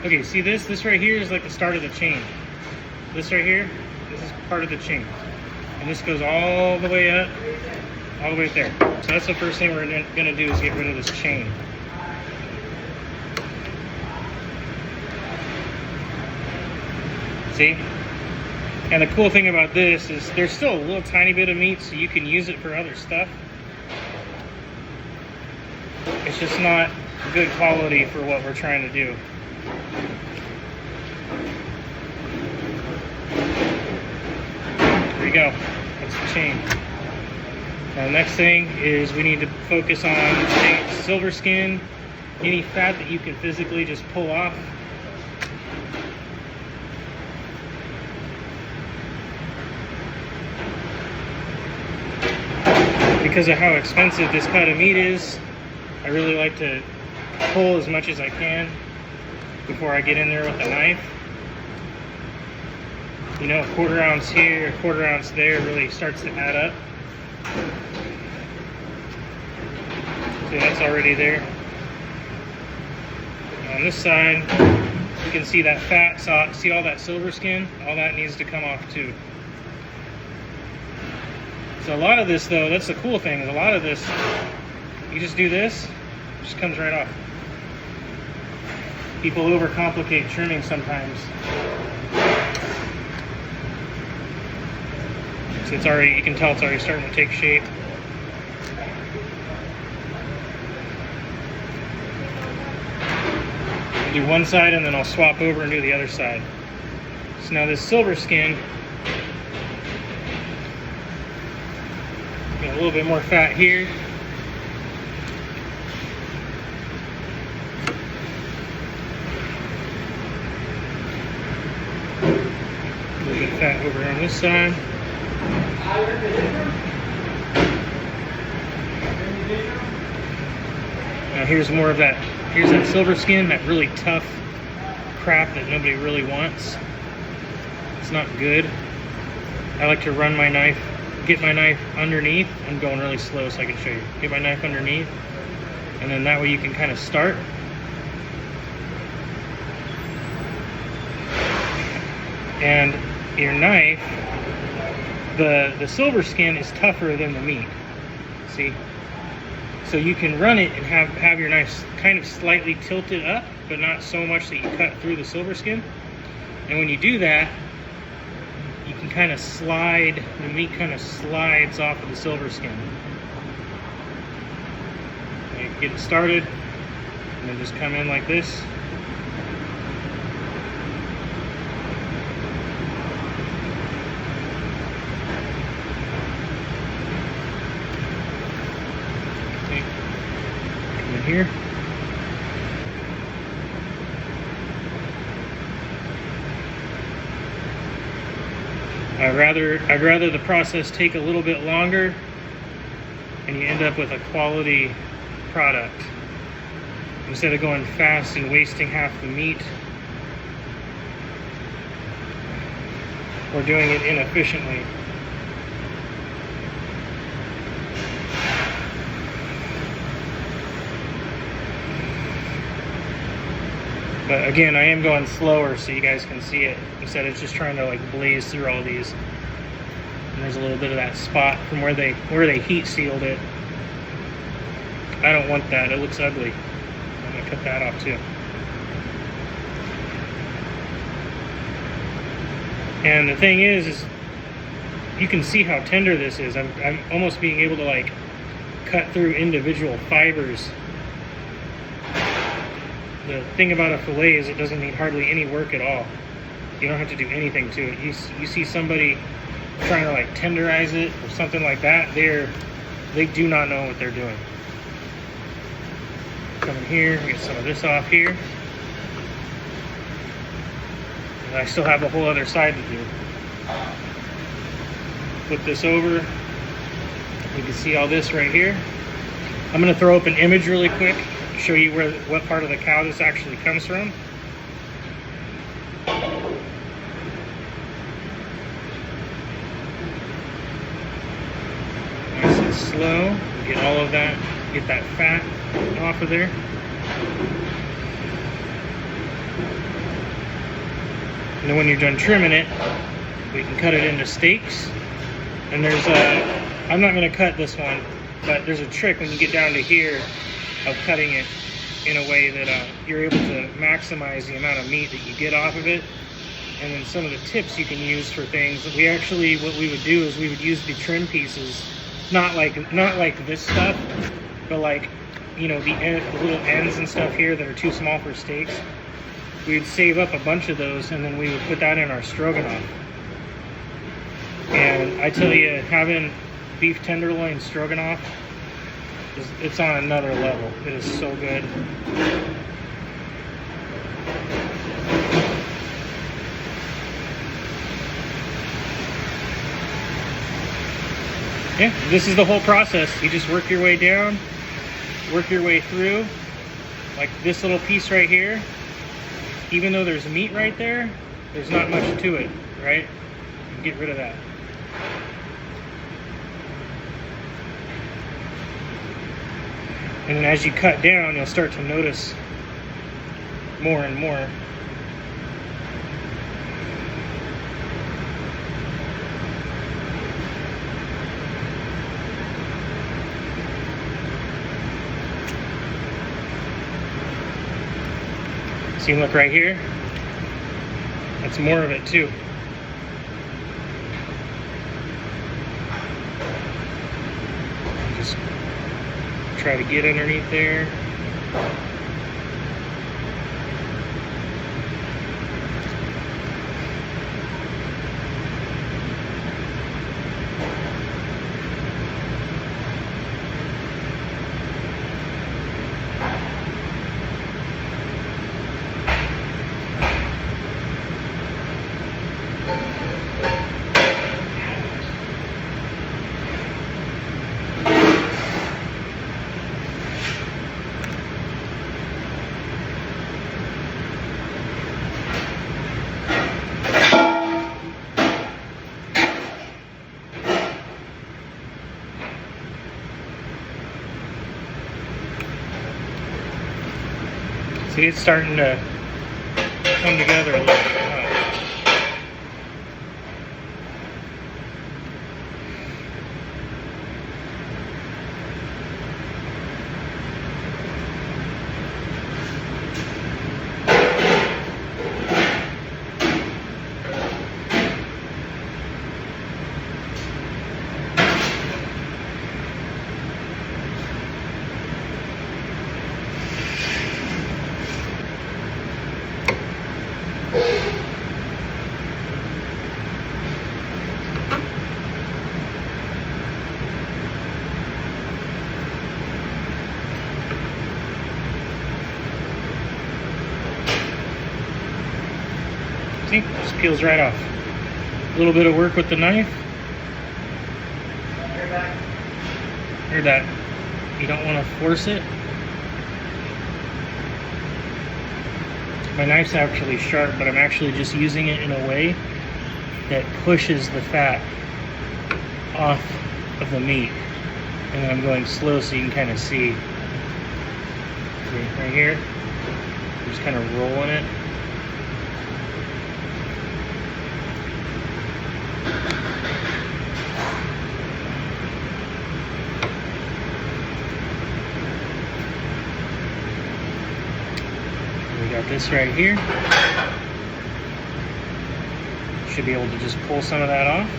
Okay, see this? This right here is like the start of the chain. This right here, this is part of the chain. And this goes all the way up, all the way there. So that's the first thing we're gonna do is get rid of this chain. See? And the cool thing about this is there's still a little tiny bit of meat, so you can use it for other stuff. It's just not good quality for what we're trying to do. There you go. That's the chain. Now the next thing is we need to focus on silver skin, any fat that you can physically just pull off. Because of how expensive this cut of meat is, I really like to pull as much as I can before I get in there with a knife. You know, a quarter ounce here, a quarter ounce there really starts to add up. See, that's already there. On this side, you can see that fat, see all that silver skin? All that needs to come off too. So a lot of this though, that's the cool thing, is a lot of this, you just do this, it just comes right off. People overcomplicate trimming sometimes. So it's already, you can tell it's already starting to take shape. I'll do one side and then I'll swap over and do the other side. So now this silver skin, got a little bit more fat here. A little bit of fat over on this side. Now here's more of that, here's that silver skin, that really tough crap that nobody really wants. It's not good. I like to run my knife, get my knife underneath. I'm going really slow so I can show you. Get my knife underneath, and then that way you can kind of start. And your knife, the silver skin is tougher than the meat. See? So you can run it and have your knife kind of slightly tilted up, but not so much that you cut through the silver skin. And when you do that, you can kind of slide, the meat kind of slides off of the silver skin. Okay, get it started, and then just come in like this. Okay, come in here. I'd rather the process take a little bit longer and you end up with a quality product instead of going fast and wasting half the meat or doing it inefficiently. But again, I am going slower so you guys can see it instead of just trying to like blaze through all these. And there's a little bit of that spot from where they heat sealed it. I don't want that, it looks ugly. I'm gonna cut that off too. And the thing is you can see how tender this is. I'm almost being able to like cut through individual fibers. The thing about a fillet is it doesn't need hardly any work at all. You don't have to do anything to it. You see somebody trying to like tenderize it or something like that, they do not know what they're doing. Come in here, get some of this off here. And I still have a whole other side to do. Flip this over. You can see all this right here. I'm gonna throw up an image really quick, show you what part of the cow this actually comes from. Nice and slow. Get all of that, get that fat off of there. And then when you're done trimming it, we can cut it into steaks. And there's I'm not going to cut this one, but there's a trick when you get down to here of cutting it in a way that you're able to maximize the amount of meat that you get off of it. And then some of the tips you can use for things. What we would do is we would use the trim pieces, not like this stuff, but like, you know, the little ends and stuff here that are too small for steaks. We'd save up a bunch of those, and then we would put that in our stroganoff. And I tell you, having beef tenderloin stroganoff, it's on another level. It is so good. Yeah, this is the whole process. You just work your way down, work your way through. Like this little piece right here, even though there's meat right there, there's not much to it, right? Get rid of that. And then as you cut down, you'll start to notice more and more. See, look right here. That's more of it too. Just try to get underneath there. See, it's starting to come together a little bit. See, just peels right off. A little bit of work with the knife. Hear that? You don't want to force it. My knife's actually sharp, but I'm actually just using it in a way that pushes the fat off of the meat. And then I'm going slow so you can kind of see. See, right here? I'm just kind of rolling it. We got this right here. Should be able to just pull some of that off.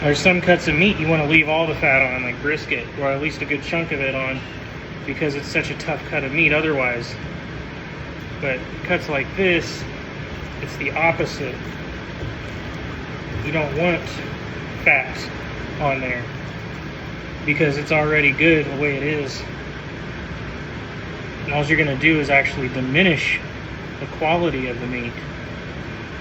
There's some cuts of meat you want to leave all the fat on, like brisket, or at least a good chunk of it on, because it's such a tough cut of meat otherwise. But cuts like this, it's the opposite. You don't want fat on there because it's already good the way it is. And all you're going to do is actually diminish the quality of the meat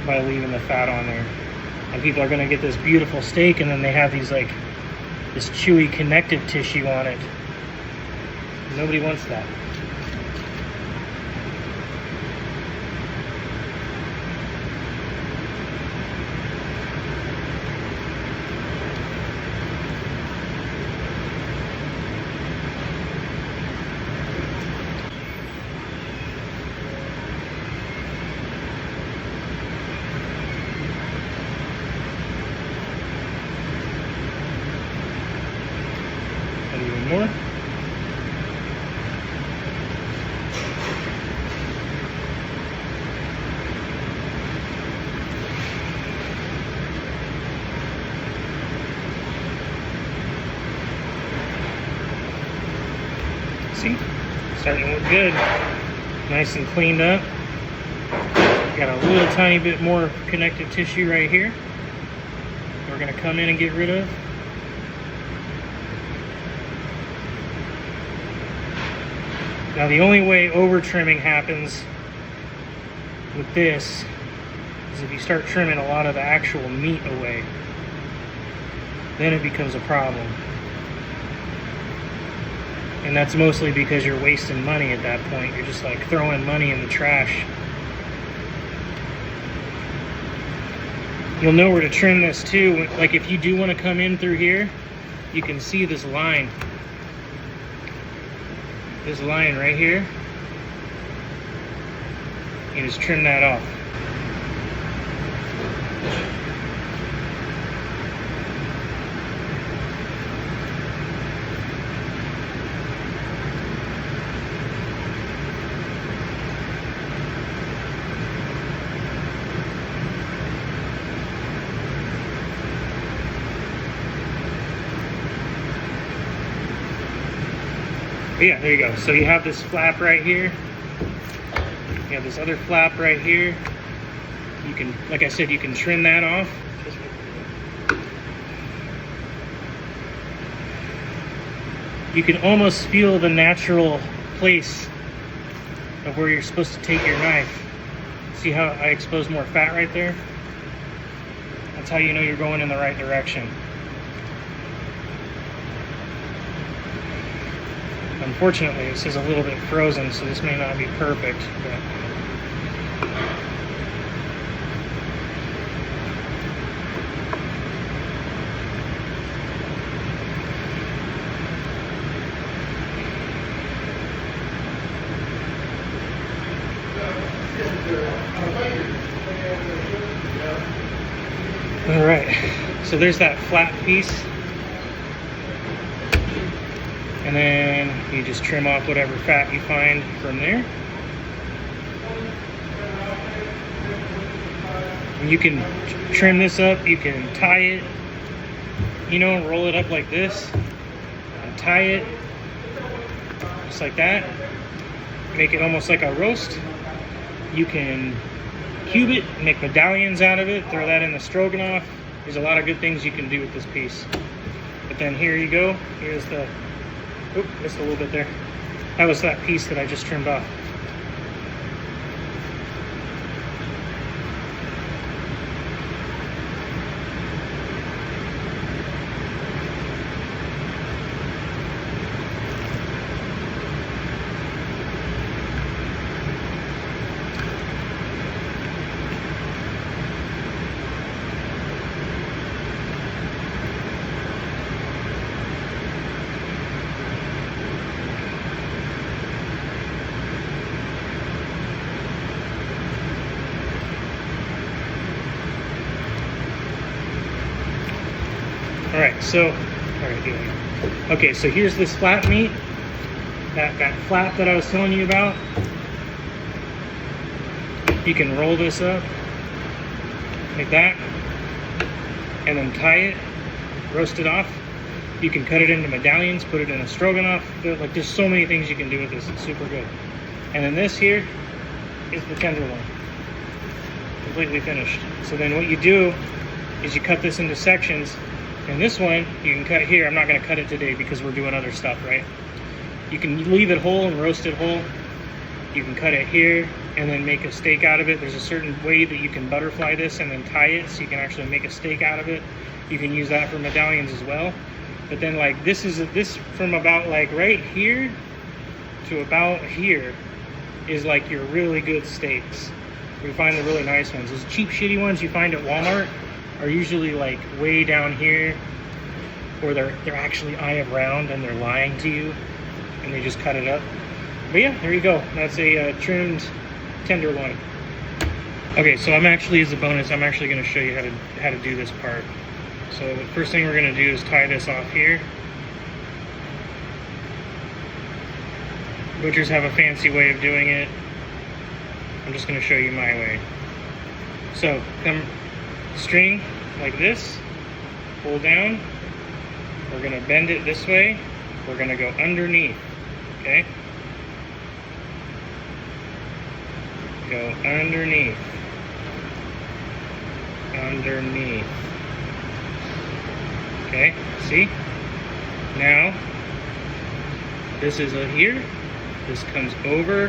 by leaving the fat on there. And people are going to get this beautiful steak, and then they have these like this chewy connective tissue on it. Nobody wants that. more. See, starting to look good, nice and cleaned up. Got a little tiny bit more connective tissue right here we're going to come in and get rid of. Now the only way over trimming happens with this is if you start trimming a lot of the actual meat away. Then it becomes a problem. And that's mostly because you're wasting money at that point. You're just like throwing money in the trash. You'll know where to trim this too. Like if you do want to come in through here, you can see this line. This line right here. You just trim that off. But yeah, there you go. So you have this flap right here. You have this other flap right here. You can, like I said, you can trim that off. You can almost feel the natural place of where you're supposed to take your knife. See how I exposed more fat right there? That's how you know you're going in the right direction. Unfortunately, this is a little bit frozen, so this may not be perfect, but all right, so there's that flat piece. And then you just trim off whatever fat you find from there. And you can trim this up, you can tie it, you know, roll it up like this, and tie it just like that. Make it almost like a roast. You can cube it, make medallions out of it, throw that in the stroganoff. There's a lot of good things you can do with this piece. But then here you go, here's the, oop, missed a little bit there. That was that piece that I just trimmed off. Okay, so here's this flat meat, that flap that I was telling you about. You can roll this up like that, and then tie it, roast it off. You can cut it into medallions, put it in a stroganoff. Like, there's so many things you can do with this. It's super good. And then this here is the tenderloin, completely finished. So then what you do is you cut this into sections. And this one, you can cut here. I'm not going to cut it today because we're doing other stuff, right? You can leave it whole and roast it whole. You can cut it here and then make a steak out of it. There's a certain way that you can butterfly this and then tie it so you can actually make a steak out of it. You can use that for medallions as well. But then like this from about like right here to about here is like your really good steaks. We find the really nice ones. Those cheap shitty ones you find at Walmart are usually like way down here, or they're actually eye of round and they're lying to you and they just cut it up. But yeah, there you go. That's a trimmed tenderloin. Okay, so I'm actually, as a bonus, I'm actually going to show you how to do this part. So the first thing we're going to do is tie this off here. Butchers have a fancy way of doing it. I'm just going to show you my way. So come string like this, pull down. We're going to bend it this way. We're going to go underneath. Okay? Go underneath. Underneath. Okay? See? Now, this is here. This comes over.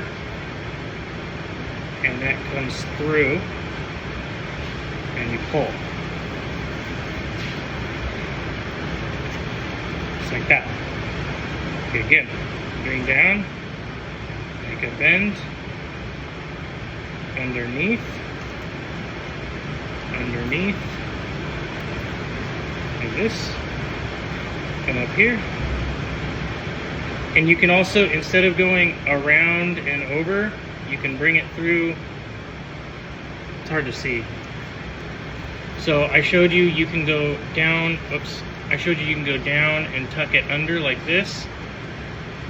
And that comes through. And you pull. Just like that. Okay, again. Bring down. Make a bend. Underneath. Underneath. Like this. Come up here. And you can also, instead of going around and over, you can bring it through. It's hard to see. So I showed you you can go down, oops. I showed you can go down and tuck it under like this.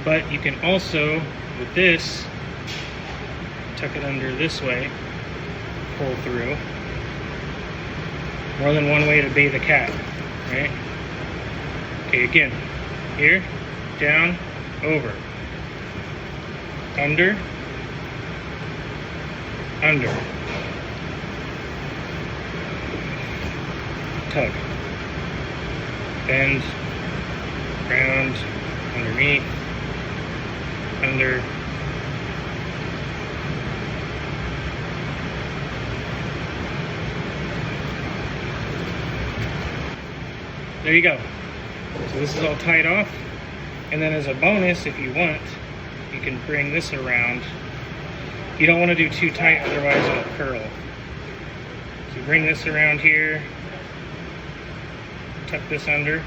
But you can also, with this, tuck it under this way, pull through. More than one way to bathe a cat, right? Okay, again, here, down, over, under, under, tug, bend, round, underneath, under, there you go. So this is all tied off. And then as a bonus, if you want, you can bring this around. You don't want to do too tight, otherwise it'll curl. So you bring this around here, tuck this under.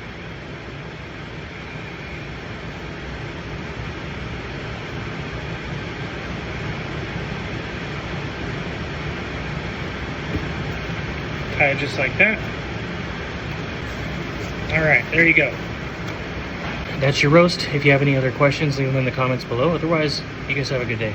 Tie it just like that. All right, there you go. That's your roast. If you have any other questions, leave them in the comments below. Otherwise, you guys have a good day.